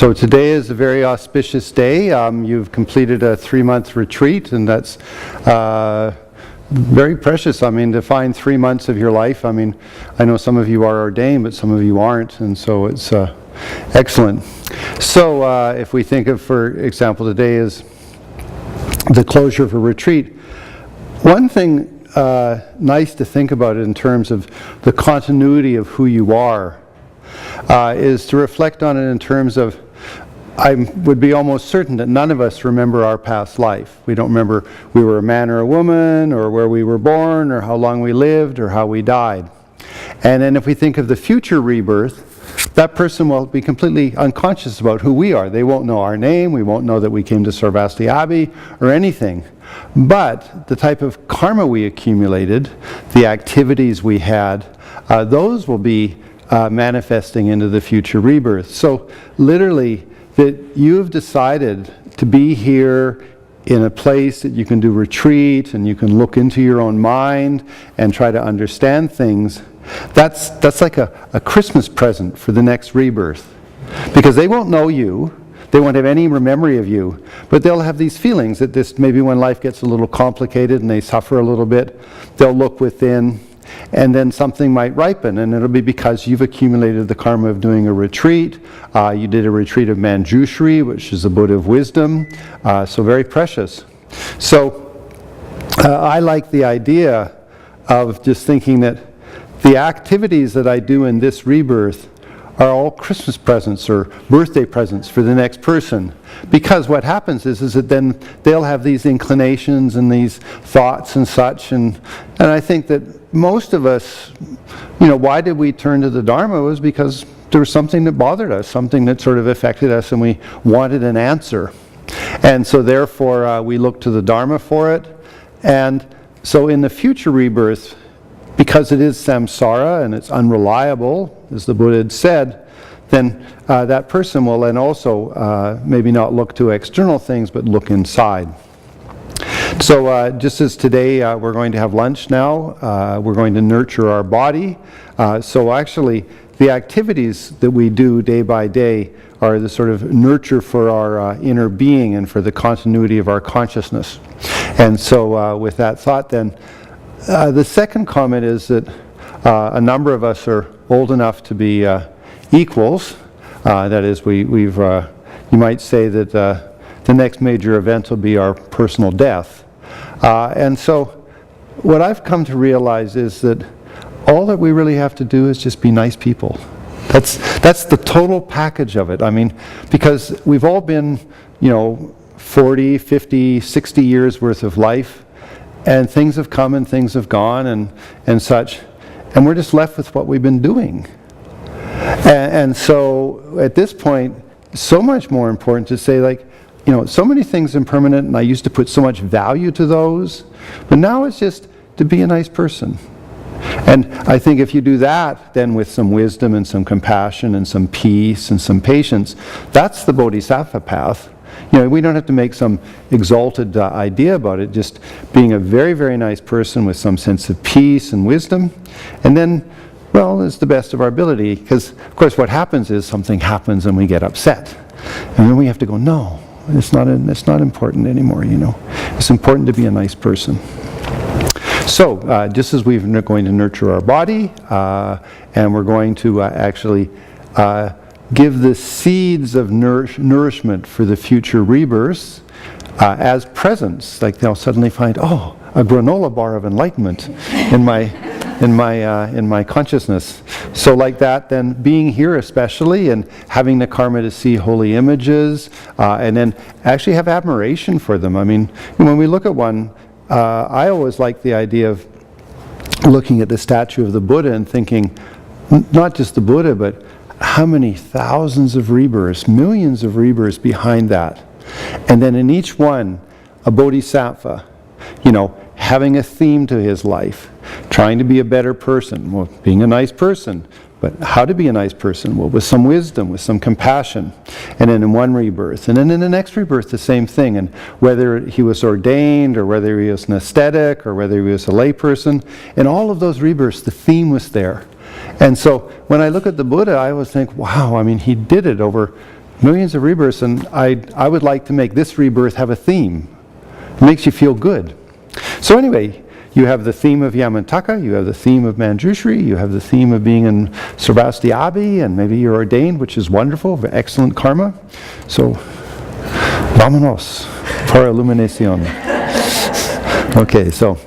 So today is a very auspicious day. You've completed a 3-month retreat, and that's very precious. I mean, to find 3 months of your life. I mean, I know some of you are ordained, but some of you aren't, and so it's excellent. So if we think of, for example, today is the closure of a retreat, one thing nice to think about in terms of the continuity of who you are is to reflect on it in terms of, I would be almost certain that none of us remember our past life. We don't remember we were a man or a woman, or where we were born, or how long we lived, or how we died. And then if we think of the future rebirth, that person will be completely unconscious about who we are. They won't know our name, we won't know that we came to Sarvasti Abbey, or anything. But the type of karma we accumulated, the activities we had, those will be manifesting into the future rebirth. So literally, that you've decided to be here in a place that you can do retreat and you can look into your own mind and try to understand things, that's like a Christmas present for the next rebirth. Because they won't know you, they won't have any memory of you, but they'll have these feelings that this, maybe when life gets a little complicated and they suffer a little bit, they'll look within, and then something might ripen, and it'll be because you've accumulated the karma of doing a retreat. You did a retreat of Manjushri, which is the Buddha of wisdom, so very precious. So I like the idea of just thinking that the activities that I do in this rebirth are all Christmas presents or birthday presents for the next person. Because what happens is that then they'll have these inclinations and these thoughts and such, and I think that most of us, why did we turn to the Dharma was because there was something that bothered us, something that sort of affected us, and we wanted an answer. And so therefore we looked to the Dharma for it. And so in the future rebirth, because it is samsara and it's unreliable, as the Buddha had said, then that person will then also maybe not look to external things, but look inside. So just as today we're going to have lunch now, we're going to nurture our body. So actually the activities that we do day by day are the sort of nurture for our inner being and for the continuity of our consciousness. And so with that thought then, the second comment is that a number of us are old enough to be equals. That is, we've you might say that the next major event will be our personal death. And so what I've come to realize is that all that we really have to do is just be nice people. That's the total package of it. I mean, because we've all been, 40, 50, 60 years worth of life, and things have come and things have gone and such, and we're just left with what we've been doing. And so at this point, so much more important to say, like, so many things impermanent, and I used to put so much value to those, but now it's just to be a nice person. And I think if you do that, then with some wisdom and some compassion and some peace and some patience, that's the Bodhisattva path. We don't have to make some exalted idea about it, just being a very, very nice person with some sense of peace and wisdom. And then, well, it's the best of our ability, because, of course, what happens is something happens and we get upset. And then we have to go, no, it's not important anymore, It's important to be a nice person. So, just as we're going to nurture our body, and we're going to actually give the seeds of nourishment for the future rebirths as presents. Like they'll suddenly find, oh, a granola bar of enlightenment in my consciousness. So like that, then being here especially, and having the karma to see holy images, and then actually have admiration for them. I mean, when we look at one, I always like the idea of looking at the statue of the Buddha and thinking, not just the Buddha, but how many thousands of rebirths, millions of rebirths behind that. And then in each one, a bodhisattva, having a theme to his life, trying to be a better person, well, being a nice person, but how to be a nice person? Well, with some wisdom, with some compassion. And then in one rebirth. And then in the next rebirth, the same thing. And whether he was ordained, or whether he was an ascetic, or whether he was a layperson, in all of those rebirths, the theme was there. And so when I look at the Buddha, I always think, wow, I mean, he did it over millions of rebirths, and I would like to make this rebirth have a theme. It makes you feel good. So anyway, you have the theme of Yamantaka, you have the theme of Manjushri, you have the theme of being in Sarvasti Abbey, and maybe you're ordained, which is wonderful, excellent karma. So, vámonos para iluminación. Okay, so